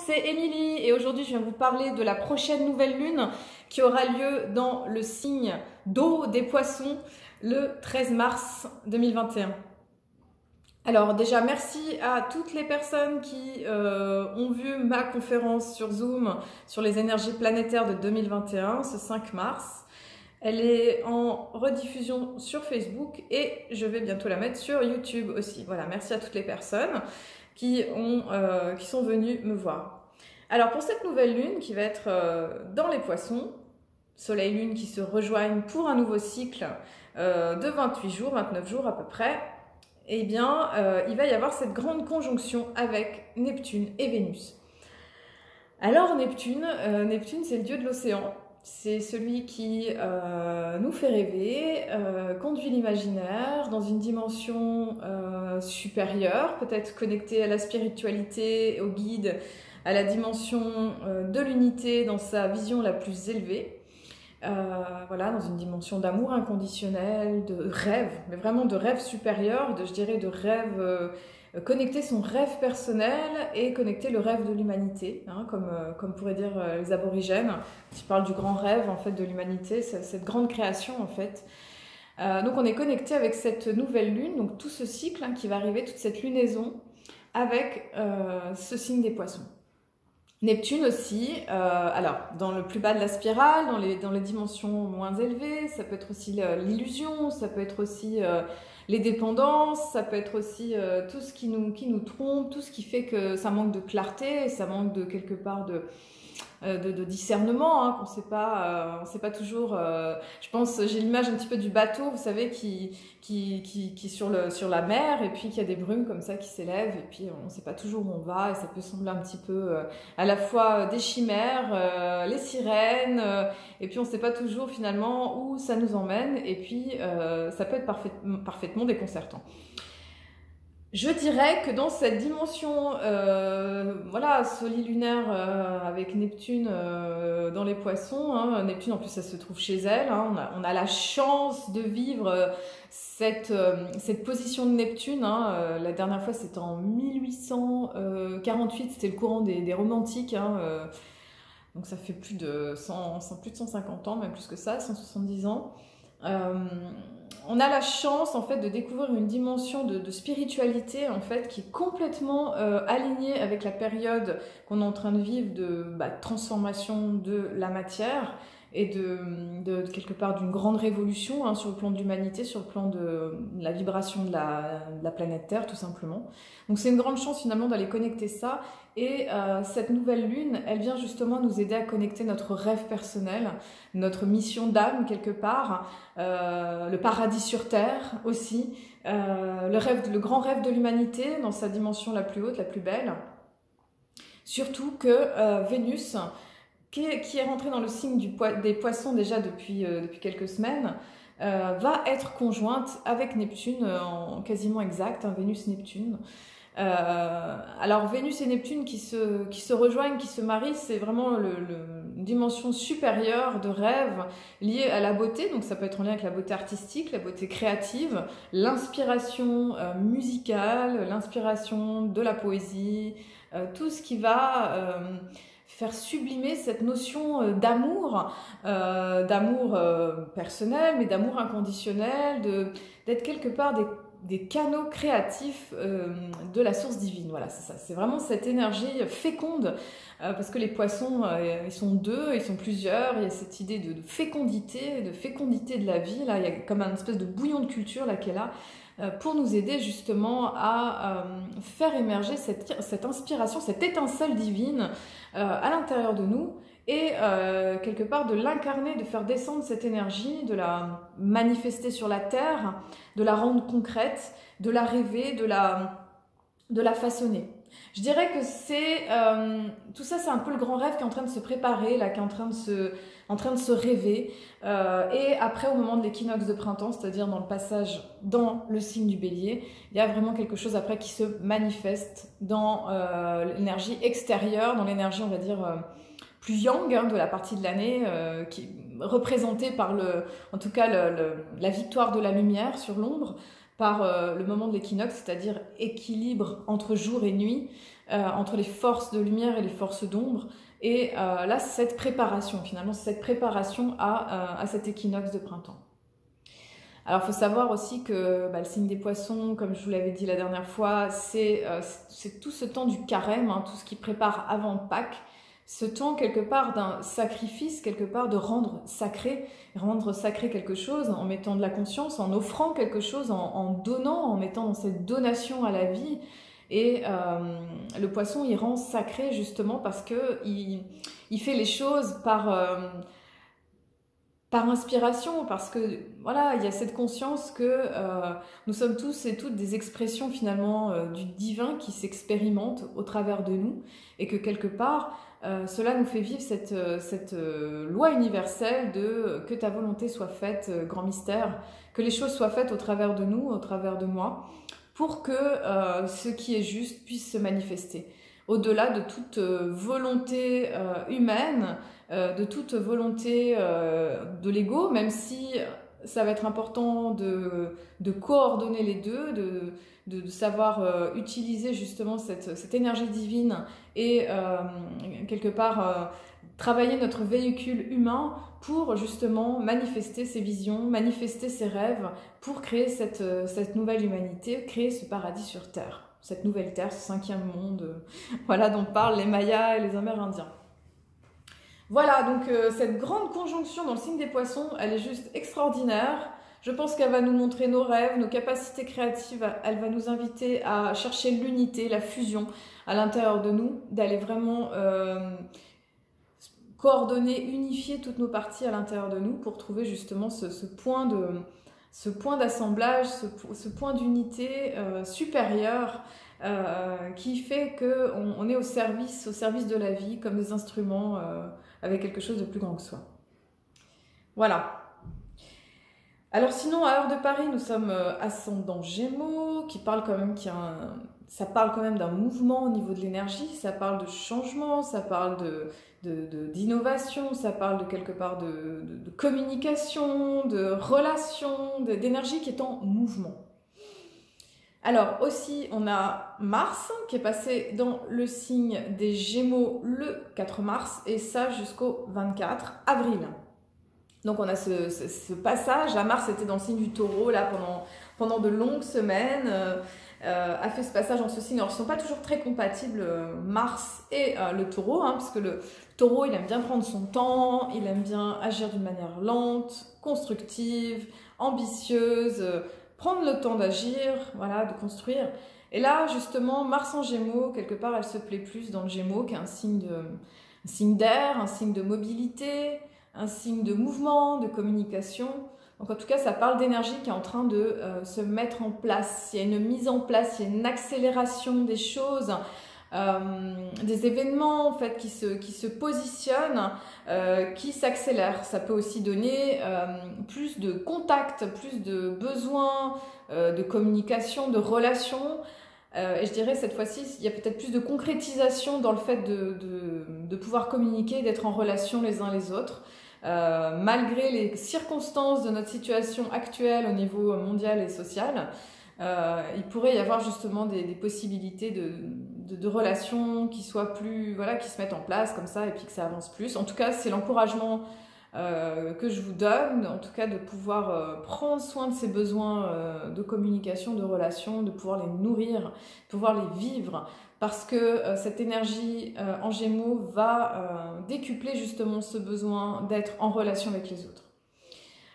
c'est Émilie et aujourd'hui je viens vous parler de la prochaine nouvelle lune qui aura lieu dans le signe d'eau des poissons le 13 mars 2021. Alors déjà merci à toutes les personnes qui ont vu ma conférence sur Zoom sur les énergies planétaires de 2021 ce 5 mars. Elle est en rediffusion sur Facebook et je vais bientôt la mettre sur YouTube aussi. Voilà, merci à toutes les personnes qui sont venues me voir. Alors pour cette nouvelle lune qui va être dans les poissons, soleil-lune qui se rejoignent pour un nouveau cycle de 28 jours, 29 jours à peu près, eh bien il va y avoir cette grande conjonction avec Neptune et Vénus. Alors Neptune c'est le dieu de l'océan. C'est celui qui nous fait rêver, conduit l'imaginaire dans une dimension supérieure, peut-être connectée à la spiritualité, au guide, à la dimension de l'unité dans sa vision la plus élevée. Voilà, dans une dimension d'amour inconditionnel, de rêve, mais vraiment de rêve supérieur, je dirais de rêve... connecter son rêve personnel et connecter le rêve de l'humanité, hein, comme pourraient dire les aborigènes, qui parlent du grand rêve en fait de l'humanité, cette grande création en fait. Donc on est connecté avec cette nouvelle lune, donc tout ce cycle qui va arriver, toute cette lunaison avec ce signe des poissons. Neptune aussi, alors dans le plus bas de la spirale, dans les dimensions moins élevées, ça peut être aussi l'illusion, ça peut être aussi les dépendances, ça peut être aussi tout ce qui nous trompe, tout ce qui fait que ça manque de clarté, ça manque de quelque part de discernement, hein, qu'on sait pas, on sait pas toujours. Je pense, j'ai l'image un petit peu du bateau, vous savez, qui sur la mer, et puis qu'il y a des brumes comme ça qui s'élèvent, et puis on sait pas toujours où on va, et ça peut sembler un petit peu à la fois des chimères, les sirènes, et puis on sait pas toujours finalement où ça nous emmène, et puis ça peut être parfaitement déconcertant. Je dirais que dans cette dimension, voilà, solilunaire avec Neptune dans les poissons, hein, Neptune en plus ça se trouve chez elle, hein, on a la chance de vivre cette position de Neptune, hein, la dernière fois c'était en 1848, c'était le courant des romantiques, hein, donc ça fait plus de 150 ans, même plus que ça, 170 ans. On a la chance en fait de découvrir une dimension de spiritualité en fait qui est complètement alignée avec la période qu'on est en train de vivre de transformation de la matière et de quelque part d'une grande révolution, hein, sur le plan de l'humanité, sur le plan de la vibration de la planète Terre tout simplement. Donc c'est une grande chance finalement d'aller connecter ça, et cette nouvelle lune, elle vient justement nous aider à connecter notre rêve personnel, notre mission d'âme quelque part, le paradis sur Terre aussi, le grand rêve de l'humanité dans sa dimension la plus haute, la plus belle. Surtout que Vénus, qui est rentrée dans le signe des poissons déjà depuis quelques semaines, va être conjointe avec Neptune en quasiment exact, hein, Vénus-Neptune. Alors Vénus et Neptune qui se rejoignent, qui se marient, c'est vraiment une dimension supérieure de rêve liée à la beauté, donc ça peut être en lien avec la beauté artistique, la beauté créative, l'inspiration musicale, l'inspiration de la poésie, tout ce qui va faire sublimer cette notion d'amour personnel, mais d'amour inconditionnel, d'être quelque part des canaux créatifs de la source divine. Voilà, c'est ça. C'est vraiment cette énergie féconde, parce que les poissons, ils sont deux, ils sont plusieurs. Il y a cette idée de fécondité de la vie. Là, il y a comme un espèce de bouillon de culture là qui est là, pour nous aider justement à faire émerger cette inspiration, cette étincelle divine à l'intérieur de nous, et quelque part de l'incarner, de faire descendre cette énergie, de la manifester sur la terre, de la rendre concrète, de la rêver, de la façonner. Je dirais que tout ça, c'est un peu le grand rêve qui est en train de se préparer, là, qui est en train de se rêver. Et après, au moment de l'équinoxe de printemps, c'est-à-dire dans le passage dans le signe du Bélier, il y a vraiment quelque chose après qui se manifeste dans l'énergie extérieure, dans l'énergie, on va dire, plus yang, hein, de la partie de l'année, qui est représentée par en tout cas la victoire de la lumière sur l'ombre, par le moment de l'équinoxe, c'est-à-dire équilibre entre jour et nuit, entre les forces de lumière et les forces d'ombre. Et là, c'est cette préparation, finalement, c'est cette préparation à cet équinoxe de printemps. Alors, il faut savoir aussi que le signe des poissons, comme je vous l'avais dit la dernière fois, c'est tout ce temps du carême, hein, tout ce qui prépare avant Pâques, ce temps quelque part d'un sacrifice, quelque part de rendre sacré quelque chose en mettant de la conscience, en offrant quelque chose, en donnant, en mettant dans cette donation à la vie. Et le poisson, il rend sacré justement parce que il fait les choses par inspiration, parce que voilà, il y a cette conscience que nous sommes tous et toutes des expressions finalement du divin qui s'expérimente au travers de nous, et que quelque part cela nous fait vivre cette loi universelle de que ta volonté soit faite, grand mystère, que les choses soient faites au travers de nous, au travers de moi, pour que ce qui est juste puisse se manifester. Au-delà de toute volonté humaine, de toute volonté de l'ego, même si ça va être important de coordonner les deux, de savoir utiliser justement cette énergie divine et quelque part travailler notre véhicule humain pour justement manifester ses visions, manifester ses rêves, pour créer cette nouvelle humanité, créer ce paradis sur Terre, cette nouvelle Terre, ce 5e monde, voilà, dont parlent les Mayas et les Amérindiens. Voilà, donc cette grande conjonction dans le signe des poissons, elle est juste extraordinaire. Je pense qu'elle va nous montrer nos rêves, nos capacités créatives, elle va nous inviter à chercher l'unité, la fusion à l'intérieur de nous, d'aller vraiment coordonner, unifier toutes nos parties à l'intérieur de nous pour trouver justement ce point d'assemblage, ce point d'unité supérieur qui fait qu'on est au service de la vie comme des instruments avec quelque chose de plus grand que soi. Voilà. Alors sinon, à heure de Paris, nous sommes ascendant Gémeaux, ça parle quand même d'un mouvement au niveau de l'énergie, ça parle de changement, ça parle d'innovation, ça parle de quelque part de communication, de relation, d'énergie qui est en mouvement. Alors aussi, on a Mars qui est passé dans le signe des Gémeaux le 4 mars et ça jusqu'au 24 avril. Donc on a ce passage, là Mars était dans le signe du Taureau là pendant de longues semaines, a fait ce passage dans ce signe. Alors ils ne sont pas toujours très compatibles Mars et le Taureau, hein, parce que le Taureau il aime bien prendre son temps, il aime bien agir d'une manière lente, constructive, ambitieuse, prendre le temps d'agir, voilà, de construire. Et là justement Mars en Gémeaux, quelque part elle se plaît plus dans le Gémeaux qui est un signe d'air, un signe de mobilité, un signe de mouvement, de communication. Donc en tout cas, ça parle d'énergie qui est en train de se mettre en place. Il y a une mise en place, il y a une accélération des choses, des événements en fait qui se positionnent, qui s'accélèrent. Ça peut aussi donner plus de contacts, plus de besoins, de communication, de relations. Et je dirais cette fois-ci, il y a peut-être plus de concrétisation dans le fait de pouvoir communiquer, d'être en relation les uns les autres. Malgré les circonstances de notre situation actuelle au niveau mondial et social, il pourrait y avoir justement des possibilités de relations qui soient plus, voilà, qui se mettent en place comme ça et puis que ça avance plus. En tout cas, c'est l'encouragement que je vous donne, en tout cas de pouvoir prendre soin de ces besoins de communication, de relations, de pouvoir les nourrir, de pouvoir les vivre, parce que cette énergie en Gémeaux va décupler justement ce besoin d'être en relation avec les autres.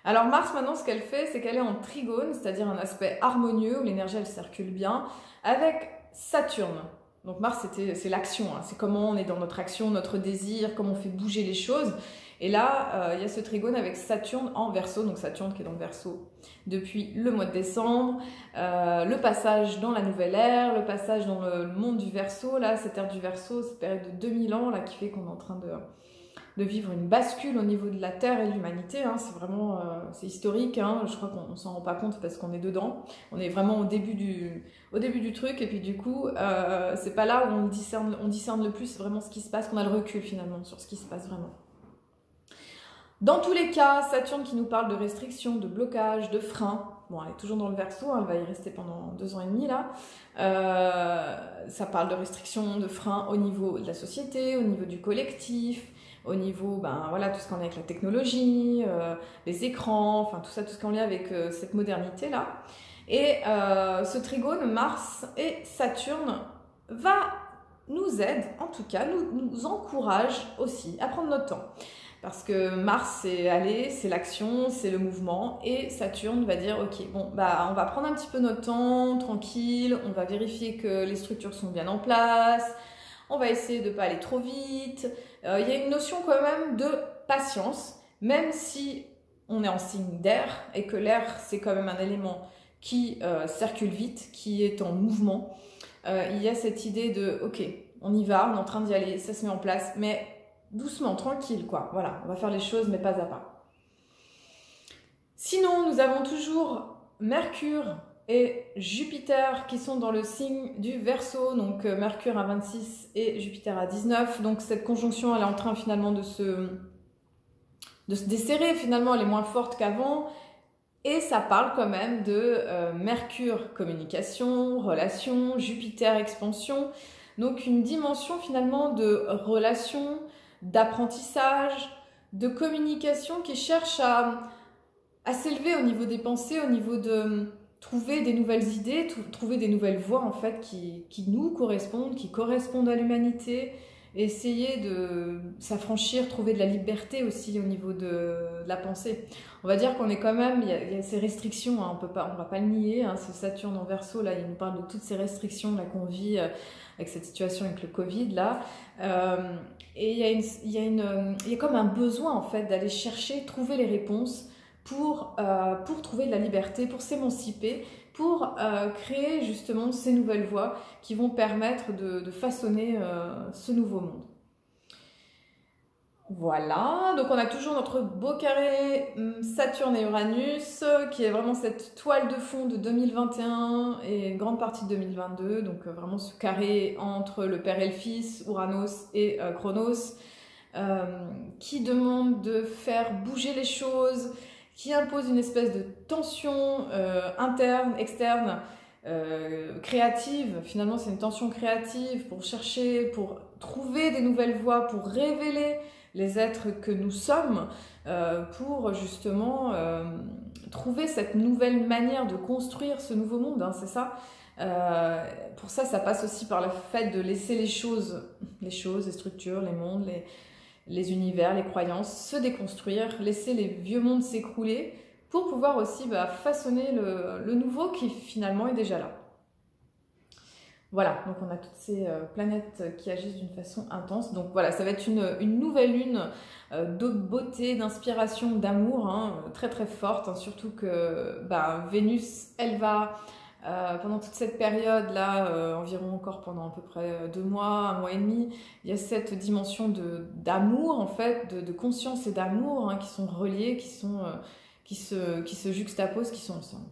Alors Mars maintenant, ce qu'elle fait, c'est qu'elle est en trigone, c'est-à-dire un aspect harmonieux où l'énergie elle circule bien, avec Saturne. Donc Mars c'est l'action, hein, c'est comment on est dans notre action, notre désir, comment on fait bouger les choses. Et là, il y a ce trigone avec Saturne en Verseau, donc Saturne qui est dans le Verseau depuis le mois de décembre, le passage dans la nouvelle ère, le passage dans le monde du Verseau, là, cette ère du Verseau, cette période de 2000 ans là, qui fait qu'on est en train de vivre une bascule au niveau de la Terre et de l'humanité, hein. C'est vraiment c'est historique, hein. Je crois qu'on s'en rend pas compte parce qu'on est dedans, on est vraiment au début du truc, et puis du coup, c'est pas là où on discerne le plus, c'est vraiment ce qui se passe, qu'on a le recul finalement sur ce qui se passe vraiment. Dans tous les cas, Saturne qui nous parle de restrictions, de blocages, de freins, Bon, elle est toujours dans le Verseau, elle va y rester pendant 2 ans et demi là. Ça parle de restrictions, de freins au niveau de la société, au niveau du collectif, au niveau, voilà, tout ce qu'on a avec la technologie, les écrans, enfin tout ce qu'on a avec cette modernité là. Et ce trigone Mars et Saturne nous aide, en tout cas, nous encourage aussi à prendre notre temps. Parce que Mars, c'est aller, c'est l'action, c'est le mouvement. Et Saturne va dire, ok, bon, on va prendre un petit peu notre temps, tranquille, on va vérifier que les structures sont bien en place, on va essayer de ne pas aller trop vite. Il y a une notion quand même de patience, même si on est en signe d'air, et que l'air, c'est quand même un élément qui circule vite, qui est en mouvement. Il y a cette idée de, ok, on y va, on est en train d'y aller, ça se met en place, mais doucement, tranquille, quoi. Voilà, on va faire les choses, mais pas à pas. Sinon, nous avons toujours Mercure et Jupiter qui sont dans le signe du Verseau, donc Mercure à 26 et Jupiter à 19. Donc cette conjonction, elle est en train finalement de se desserrer, finalement, elle est moins forte qu'avant. Et ça parle quand même de Mercure, communication, relation, Jupiter, expansion. Donc une dimension finalement de relation, d'apprentissage, de communication qui cherche à s'élever au niveau des pensées, au niveau de trouver des nouvelles idées, trouver des nouvelles voies en fait qui nous correspondent, qui correspondent à l'humanité. Essayer de s'affranchir, trouver de la liberté aussi au niveau de la pensée. On va dire qu'on est quand même, il y a ces restrictions, hein, on va pas le nier, hein, ce Saturne en Verseau, là, il nous parle de toutes ces restrictions là qu'on vit avec cette situation avec le Covid, là. Et il y a comme un besoin, en fait, d'aller chercher, trouver les réponses pour trouver de la liberté, pour s'émanciper, pour créer justement ces nouvelles voies qui vont permettre de façonner ce nouveau monde. Voilà, donc on a toujours notre beau carré Saturne et Uranus, qui est vraiment cette toile de fond de 2021 et une grande partie de 2022, donc vraiment ce carré entre le Père et le Fils, Uranus et Chronos, qui demande de faire bouger les choses, qui impose une espèce de tension interne, externe, créative. Finalement, c'est une tension créative pour chercher, pour trouver des nouvelles voies, pour révéler les êtres que nous sommes, pour justement trouver cette nouvelle manière de construire ce nouveau monde, hein, c'est ça. Pour ça, ça passe aussi par le fait de laisser les choses, les structures, les mondes, les univers, les croyances se déconstruire, laisser les vieux mondes s'écrouler pour pouvoir aussi façonner le nouveau qui finalement est déjà là. Voilà, donc on a toutes ces planètes qui agissent d'une façon intense. Donc voilà, ça va être une nouvelle lune de beauté, d'inspiration, d'amour, hein, très très forte, hein, surtout que Vénus, elle va... pendant toute cette période-là, environ encore pendant à peu près 2 mois, 1 mois et demi, il y a cette dimension d'amour, en fait, de conscience et d'amour, hein, qui sont reliés, qui se juxtaposent, qui sont ensemble.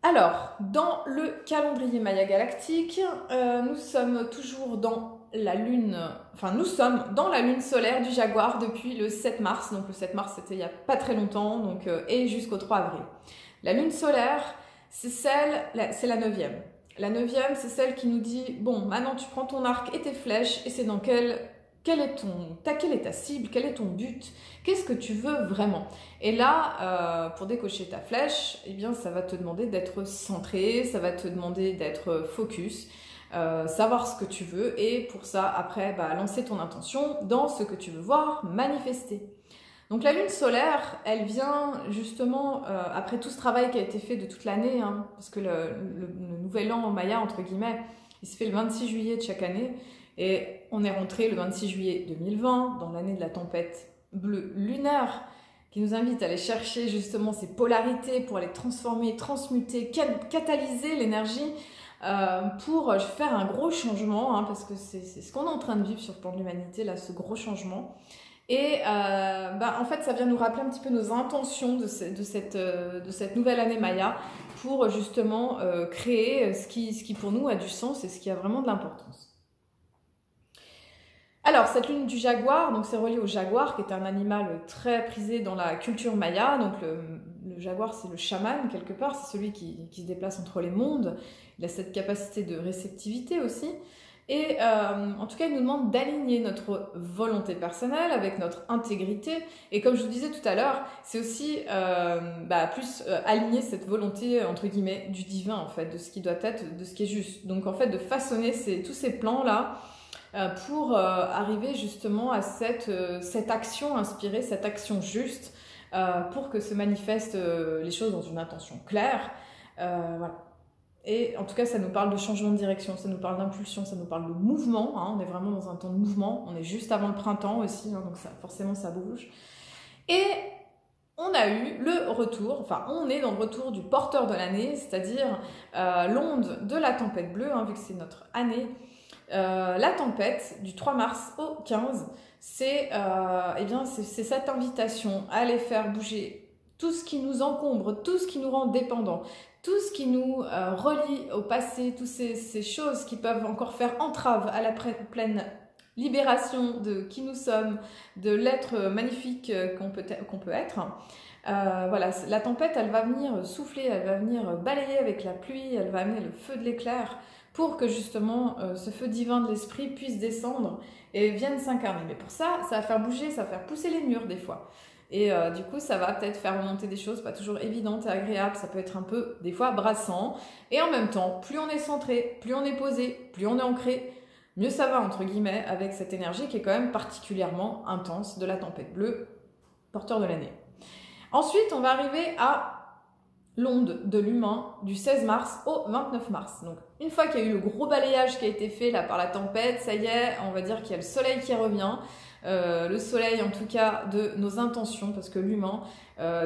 Alors, dans le calendrier Maya galactique, nous sommes toujours dans la lune, nous sommes dans la lune solaire du Jaguar depuis le 7 mars, donc le 7 mars c'était il n'y a pas très longtemps, donc, et jusqu'au 3 avril. La lune solaire, c'est la 9e. La 9e, c'est celle qui nous dit, bon, maintenant tu prends ton arc et tes flèches, et c'est dans quelle est ta cible, quel est ton but, qu'est-ce que tu veux vraiment. Et là, pour décocher ta flèche, eh bien, ça va te demander d'être centré, ça va te demander d'être focus, savoir ce que tu veux, et pour ça, après, lancer ton intention dans ce que tu veux voir manifester. Donc la lune solaire, elle vient justement, après tout ce travail qui a été fait de toute l'année, hein, parce que le nouvel an Maya, entre guillemets, il se fait le 26 juillet de chaque année, et on est rentré le 26 juillet 2020, dans l'année de la tempête bleue lunaire, qui nous invite à aller chercher justement ces polarités pour les transformer, transmuter, catalyser l'énergie pour faire un gros changement, hein, parce que c'est ce qu'on est en train de vivre sur le plan de l'humanité, là, ce gros changement. Et en fait, ça vient nous rappeler un petit peu nos intentions de cette nouvelle année Maya pour justement créer ce qui pour nous a du sens et ce qui a vraiment de l'importance. Alors, cette lune du jaguar, donc c'est relié au jaguar, qui est un animal très prisé dans la culture maya. Donc, le Le jaguar, c'est le chaman, quelque part, c'est celui qui se déplace entre les mondes. Il a cette capacité de réceptivité aussi. Et en tout cas, il nous demande d'aligner notre volonté personnelle avec notre intégrité. Et comme je vous disais tout à l'heure, c'est aussi plus aligner cette volonté, entre guillemets, du divin, en fait, de ce qui doit être, de ce qui est juste. Donc, en fait, de façonner tous ces plans-là pour arriver justement à cette action inspirée, cette action juste, pour que se manifestent les choses dans une intention claire. Voilà. Et en tout cas, ça nous parle de changement de direction, ça nous parle d'impulsion, ça nous parle de mouvement. Hein, on est vraiment dans un temps de mouvement. On est juste avant le printemps aussi, hein, donc forcément ça bouge. Et on a eu le retour, enfin on est dans le retour du porteur de l'année, c'est-à-dire l'onde de la tempête bleue, hein, vu que c'est notre année. La tempête du 3 mars au 15, c'est cette invitation à aller faire bouger tout ce qui nous encombre, tout ce qui nous rend dépendants, tout ce qui nous relie au passé, toutes ces choses qui peuvent encore faire entrave à la pleine libération de qui nous sommes, de l'être magnifique qu'on peut être. Voilà, la tempête, elle va venir souffler, elle va venir balayer avec la pluie, elle va amener le feu de l'éclair pour que justement ce feu divin de l'esprit puisse descendre et vienne s'incarner. Mais pour ça, ça va faire bouger, ça va faire pousser les murs des fois. Et du coup, ça va peut-être faire remonter des choses pas toujours évidentes et agréables. Ça peut être un peu, des fois, brassant. Et en même temps, plus on est centré, plus on est posé, plus on est ancré, mieux ça va, entre guillemets, avec cette énergie qui est quand même particulièrement intense de la tempête bleue, porteur de l'année. Ensuite, on va arriver à l'onde de l'humain du 16 mars au 29 mars. Donc, une fois qu'il y a eu le gros balayage qui a été fait là par la tempête, ça y est, on va dire qu'il y a le soleil qui revient. Le soleil en tout cas de nos intentions, parce que l'humain,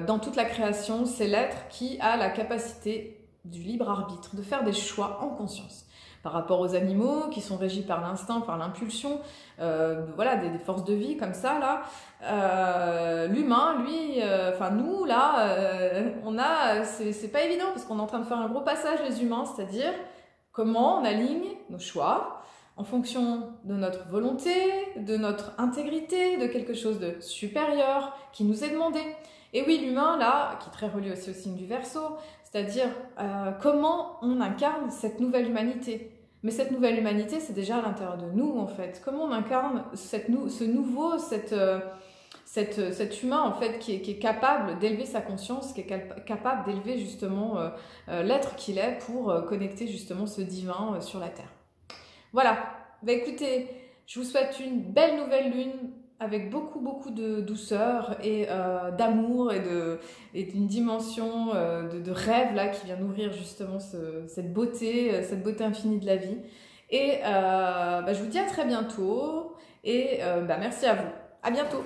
dans toute la création, c'est l'être qui a la capacité du libre arbitre, de faire des choix en conscience. Par rapport aux animaux qui sont régis par l'instinct, par l'impulsion, voilà, des forces de vie comme ça, là. L'humain, lui, nous, là, c'est pas évident parce qu'on est en train de faire un gros passage, les humains, c'est-à-dire comment on aligne nos choix en fonction de notre volonté, de notre intégrité, de quelque chose de supérieur qui nous est demandé. Et oui, l'humain, là, qui est très relié aussi au signe du Verseau, c'est-à-dire comment on incarne cette nouvelle humanité. Mais cette nouvelle humanité, c'est déjà à l'intérieur de nous, en fait. Comment on incarne cet humain, en fait, qui est capable d'élever sa conscience, qui est capable d'élever justement l'être qu'il est pour connecter justement ce divin sur la Terre. Voilà, bah écoutez, je vous souhaite une belle nouvelle lune avec beaucoup de douceur et d'amour et d'une dimension de rêve là qui vient nourrir justement cette beauté infinie de la vie. Et je vous dis à très bientôt et merci à vous. À bientôt.